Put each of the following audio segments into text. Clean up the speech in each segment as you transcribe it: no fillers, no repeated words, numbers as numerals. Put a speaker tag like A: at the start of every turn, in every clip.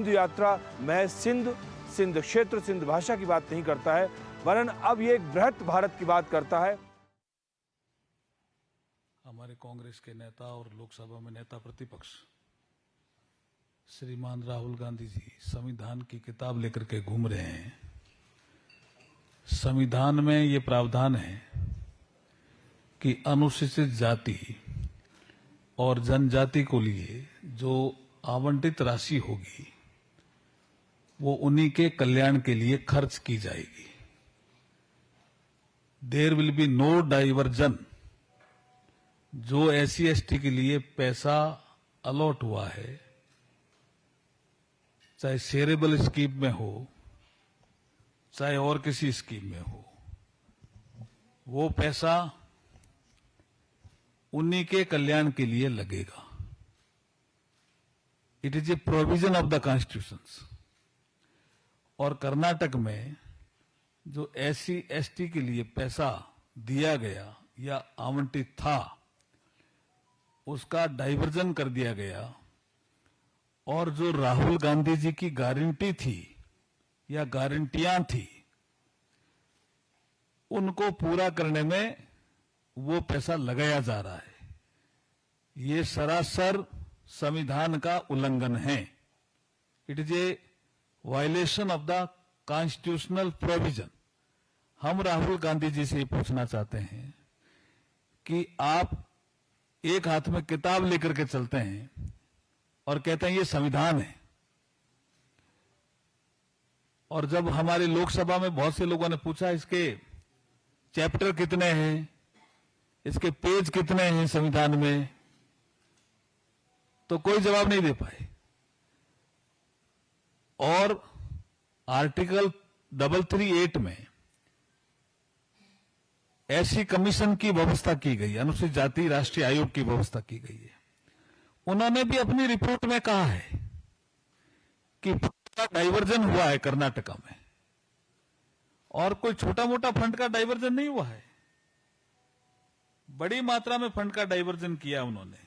A: सिंधु यात्रा महज सिंध क्षेत्र, सिंध भाषा की बात नहीं करता है, वरन अब ये एक बृहत भारत की बात करता है।
B: हमारे कांग्रेस के नेता और लोकसभा में नेता प्रतिपक्ष श्रीमान राहुल गांधी जी संविधान की किताब लेकर के घूम रहे हैं। संविधान में ये प्रावधान है कि अनुसूचित जाति और जनजाति को लिए जो आवंटित राशि होगी वो उन्हीं के कल्याण के लिए खर्च की जाएगी। There will be no diversion. जो एससी एसटी के लिए पैसा अलॉट हुआ है, चाहे शेयरेबल स्कीम में हो चाहे और किसी स्कीम में हो, वो पैसा उन्हीं के कल्याण के लिए लगेगा। It is a provision of the constitution. और कर्नाटक में जो एससी एसटी के लिए पैसा दिया गया या आवंटित था, उसका डाइवर्जन कर दिया गया। और जो राहुल गांधी जी की गारंटी थी या गारंटियां थी, उनको पूरा करने में वो पैसा लगाया जा रहा है। ये सरासर संविधान का उल्लंघन है। It is a violation of the constitutional provision. हम राहुल गांधी जी से पूछना चाहते हैं कि आप एक हाथ में किताब लेकर के चलते हैं और कहते हैं ये संविधान है, और जब हमारी लोकसभा में बहुत से लोगों ने पूछा इसके चैप्टर कितने हैं, इसके पेज कितने हैं संविधान में, तो कोई जवाब नहीं दे पाए। और आर्टिकल 338 में ऐसी कमीशन की व्यवस्था की गई, अनुसूचित जाति राष्ट्रीय आयोग की व्यवस्था की गई है। उन्होंने भी अपनी रिपोर्ट में कहा है कि फंड का डाइवर्जन हुआ है कर्नाटका में, और कोई छोटा मोटा फंड का डाइवर्जन नहीं हुआ है, बड़ी मात्रा में फंड का डाइवर्जन किया उन्होंने।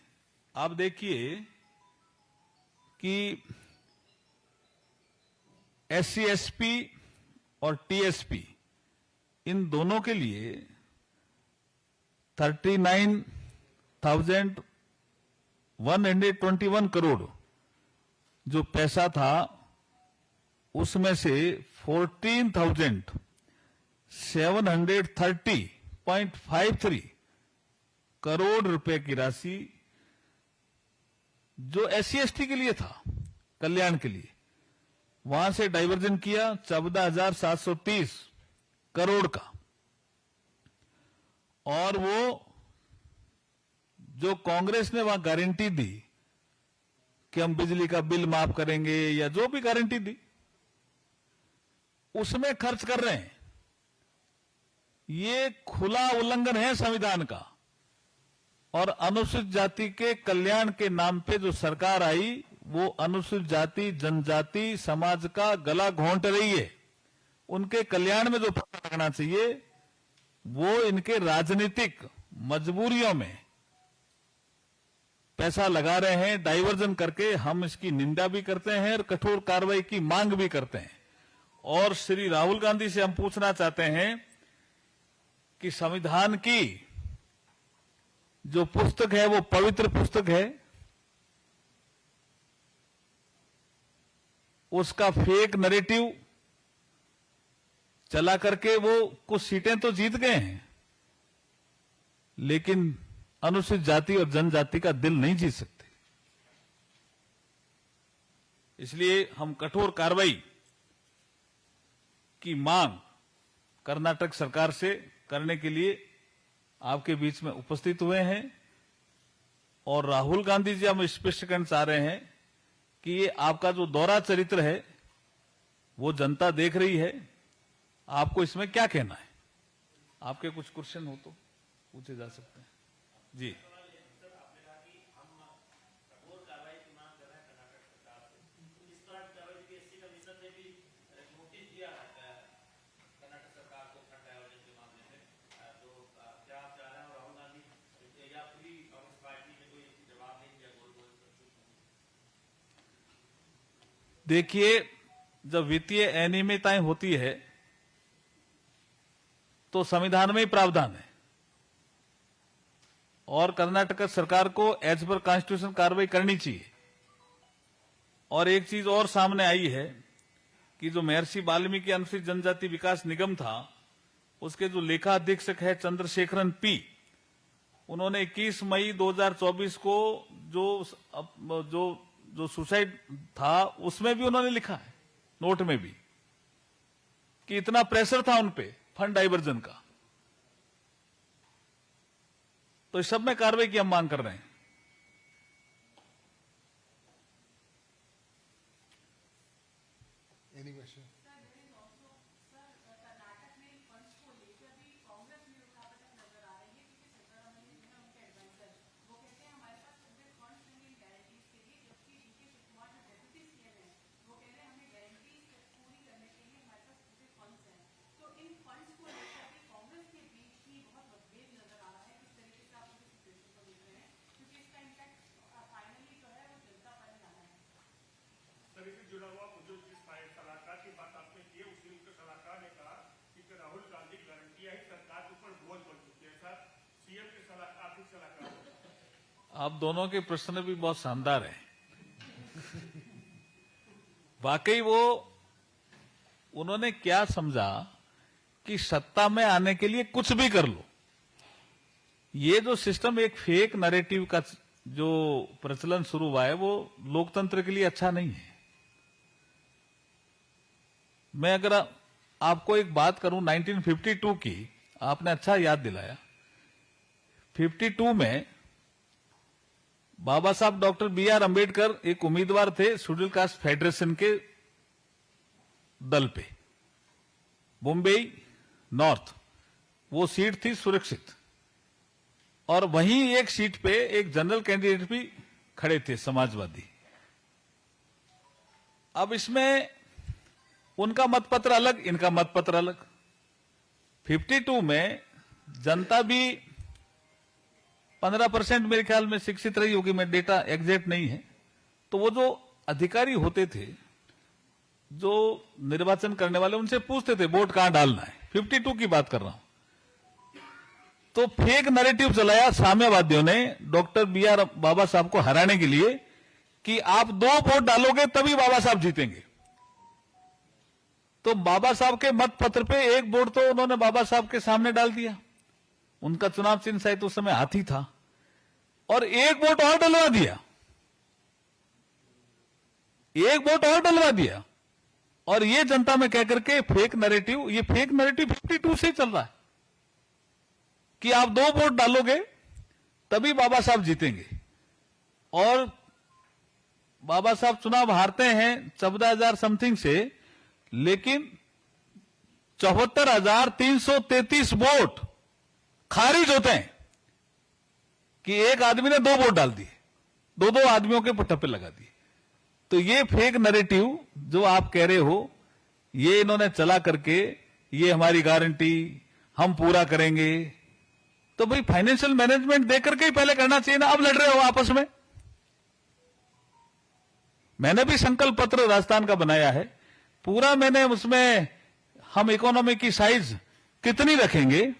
B: आप देखिए कि एससी एसपी और टीएसपी इन दोनों के लिए 39,121 करोड़ जो पैसा था, उसमें से 14,730.53 करोड़ रुपए की राशि जो एससी एसटी के लिए था, कल्याण के लिए, वहां से डाइवर्जन किया 14,730 करोड़ का। और वो जो कांग्रेस ने वहां गारंटी दी कि हम बिजली का बिल माफ करेंगे या जो भी गारंटी दी, उसमें खर्च कर रहे हैं। ये खुला उल्लंघन है संविधान का। और अनुसूचित जाति के कल्याण के नाम पे जो सरकार आई, वो अनुसूचित जाति जनजाति समाज का गला घोंट रही है। उनके कल्याण में जो पैसा लगना चाहिए वो इनके राजनीतिक मजबूरियों में पैसा लगा रहे हैं, डाइवर्जन करके। हम इसकी निंदा भी करते हैं और कठोर कार्रवाई की मांग भी करते हैं। और श्री राहुल गांधी से हम पूछना चाहते हैं कि संविधान की जो पुस्तक है वो पवित्र पुस्तक है, उसका फेक नैरेटिव चला करके वो कुछ सीटें तो जीत गए हैं, लेकिन अनुसूचित जाति और जनजाति का दिल नहीं जीत सकते। इसलिए हम कठोर कार्रवाई की मांग कर्नाटक सरकार से करने के लिए आपके बीच में उपस्थित हुए हैं। और राहुल गांधी जी हम स्पष्ट करना चाह रहे हैं कि ये आपका जो दोहरा चरित्र है वो जनता देख रही है। आपको इसमें क्या कहना है? आपके कुछ क्वेश्चन हो तो पूछे जा सकते हैं। जी, देखिए, जब वित्तीय अनियमितताएं होती है तो संविधान में ही प्रावधान है और कर्नाटक सरकार को एज पर कॉन्स्टिट्यूशन कार्रवाई करनी चाहिए। और एक चीज और सामने आई है कि जो महर्षि वाल्मीकि अनुसूचित जनजाति विकास निगम था, उसके जो लेखा अधीक्षक है चंद्रशेखरन पी, उन्होंने 21 मई 2024 को जो सुसाइड था उसमें भी उन्होंने लिखा है, नोट में भी, कि इतना प्रेशर था उनपे फंड डाइवर्जन का। तो इस सब में कार्रवाई की हम मांग कर रहे हैं।
C: Any question?
D: सर, इससे जुड़ा हुआ जो जिस सलाहकार की बात आपने की है, उसमें उसके सलाहकार ने कहा कि राहुल गांधी गारंटियां ही सरकार के ऊपर बोझ बन चुकी है। सर, सीएम के सलाहकार, आर्थिक सलाहकार।
B: आप दोनों के प्रश्न भी बहुत शानदार हैं। वाकई वो उन्होंने क्या समझा कि सत्ता में आने के लिए कुछ भी कर लो। ये जो सिस्टम एक फेक नैरेटिव का जो प्रचलन शुरू हुआ है, वो लोकतंत्र के लिए अच्छा नहीं है। मैं अगर आपको एक बात करूं 1952 की, आपने अच्छा याद दिलाया। 52 में बाबा साहब डॉक्टर बी.आर. अंबेडकर एक उम्मीदवार थे शेड्यूल कास्ट फेडरेशन के दल पे, मुंबई नॉर्थ, वो सीट थी सुरक्षित। और वहीं एक सीट पे एक जनरल कैंडिडेट भी खड़े थे, समाजवादी। अब इसमें उनका मतपत्र अलग, इनका मतपत्र अलग। 52 में जनता भी 15% मेरे ख्याल में शिक्षित रही होगी, मैं डेटा एग्जैक्ट नहीं है। तो वो जो अधिकारी होते थे, जो निर्वाचन करने वाले, उनसे पूछते थे वोट कहां डालना है। 52 की बात कर रहा हूं। तो फेक नैरेटिव चलाया साम्यवादियों ने डॉक्टर बी.आर. बाबा साहब को हराने के लिए कि आप 2 वोट डालोगे तभी बाबा साहब जीतेंगे। तो बाबा साहब के मत पत्र पे 1 वोट तो उन्होंने बाबा साहब के सामने डाल दिया। उनका चुनाव चिन्ह शायद उस समय हाथी था, और 1 वोट और डलवा दिया, 1 वोट और डलवा दिया। और ये जनता में कह करके फेक नैरेटिव, ये फेक नैरेटिव 52 से ही चल रहा है कि आप 2 वोट डालोगे तभी बाबा साहब जीतेंगे। और बाबा साहब चुनाव हारते हैं 14,000 समथिंग से, लेकिन 74,333 वोट खारिज होते हैं कि एक आदमी ने 2 वोट डाल दिए, 2 आदमियों के पट्टे लगा दिए। तो ये फेक नैरेटिव जो आप कह रहे हो, ये इन्होंने चला करके, ये हमारी गारंटी, हम पूरा करेंगे। तो भाई फाइनेंशियल मैनेजमेंट देकर के ही पहले करना चाहिए ना। अब लड़ रहे हो आपस में। मैंने भी संकल्प पत्र राजस्थान का बनाया है पूरा। मैंने उसमें हम इकोनॉमी की साइज कितनी रखेंगे,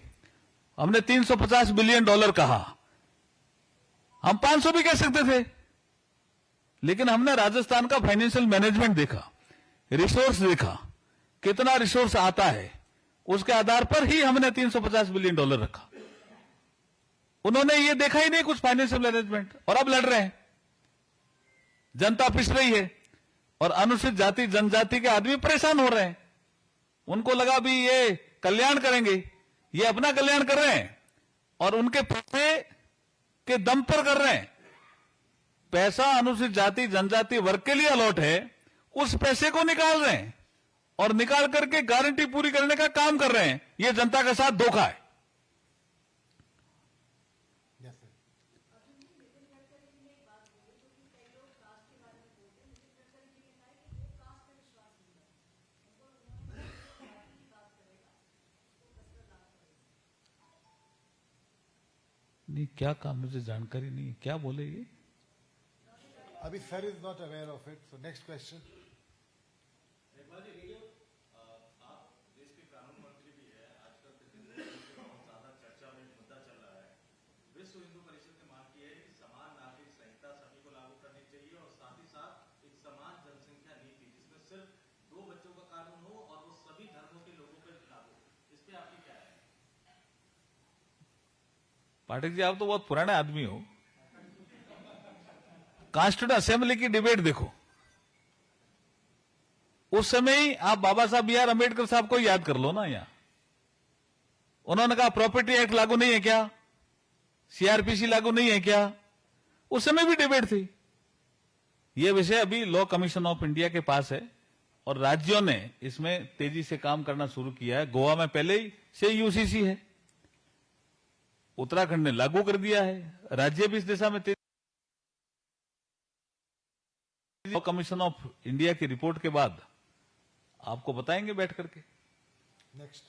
B: हमने $350 बिलियन कहा। हम 500 भी कह सकते थे, लेकिन हमने राजस्थान का फाइनेंशियल मैनेजमेंट देखा, रिसोर्स देखा, कितना रिसोर्स आता है, उसके आधार पर ही हमने $350 बिलियन रखा। उन्होंने ये देखा ही नहीं कुछ फाइनेंशियल मैनेजमेंट, और अब लड़ रहे हैं। जनता पिस रही है और अनुसूचित जाति जनजाति के आदमी परेशान हो रहे हैं। उनको लगा भी ये कल्याण करेंगे, ये अपना कल्याण कर रहे हैं और उनके पैसे के दम पर कर रहे हैं। पैसा अनुसूचित जाति जनजाति वर्ग के लिए अलॉट है, उस पैसे को निकाल रहे हैं और निकाल करके गारंटी पूरी करने का काम कर रहे हैं। ये जनता के साथ धोखा है।
C: Yes, sir.
B: नहीं, क्या काम, मुझे जानकारी नहीं, क्या बोले ये?
C: Abhi sir is not aware of it. So next question.
B: Pathak ji, आप तो बहुत पुराने आदमी हो। कॉन्स्टिट्यूंट असेंबली की डिबेट देखो, उस समय ही आप बाबा साहब बी आर अम्बेडकर साहब को याद कर लो ना। यहां उन्होंने कहा प्रॉपर्टी एक्ट लागू नहीं है क्या, सीआरपीसी लागू नहीं है क्या, उस समय भी डिबेट थी। यह विषय अभी लॉ कमीशन ऑफ इंडिया के पास है और राज्यों ने इसमें तेजी से काम करना शुरू किया है। गोवा में पहले ही से यूसीसी है, उत्तराखंड ने लागू कर दिया है, राज्य भी इस दिशा में तेजी। लॉ कमीशन ऑफ इंडिया की रिपोर्ट के बाद आपको बताएंगे बैठ करके।
C: नेक्स्ट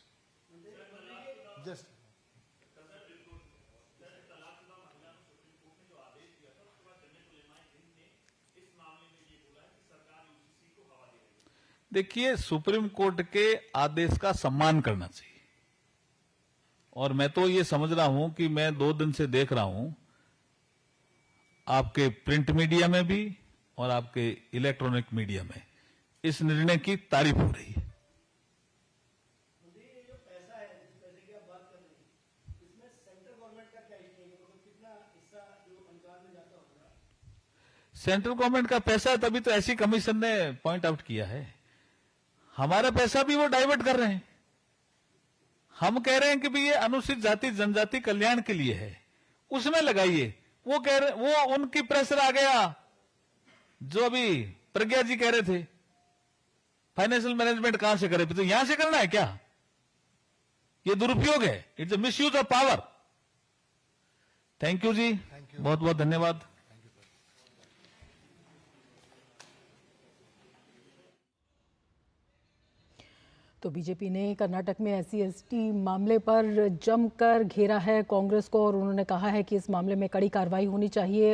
C: जस्ट
B: देखिए, सुप्रीम कोर्ट के आदेश का सम्मान करना चाहिए और मैं तो ये समझ रहा हूं कि मैं 2 दिन से देख रहा हूं आपके प्रिंट मीडिया में भी और आपके इलेक्ट्रॉनिक मीडिया में इस निर्णय की तारीफ हो रही है। सेंट्रल गवर्नमेंट का पैसा है, तभी तो ऐसी कमीशन ने पॉइंट आउट किया है। हमारा पैसा भी वो डाइवर्ट कर रहे हैं। हम कह रहे हैं कि भाई ये अनुसूचित जाति जनजाति कल्याण के लिए है, उसमें लगाइए। वो कह रहे, वो उनकी प्रेशर आ गया जो अभी प्रज्ञा जी कह रहे थे, फाइनेंशियल मैनेजमेंट कहां से करे, तो यहां से करना है क्या? ये दुरुपयोग है, it's a misuse of power. Thank you जी, बहुत बहुत धन्यवाद।
E: तो बीजेपी ने कर्नाटक में SC/ST मामले पर जमकर घेरा है कांग्रेस को और उन्होंने कहा है कि इस मामले में कड़ी कार्रवाई होनी चाहिए।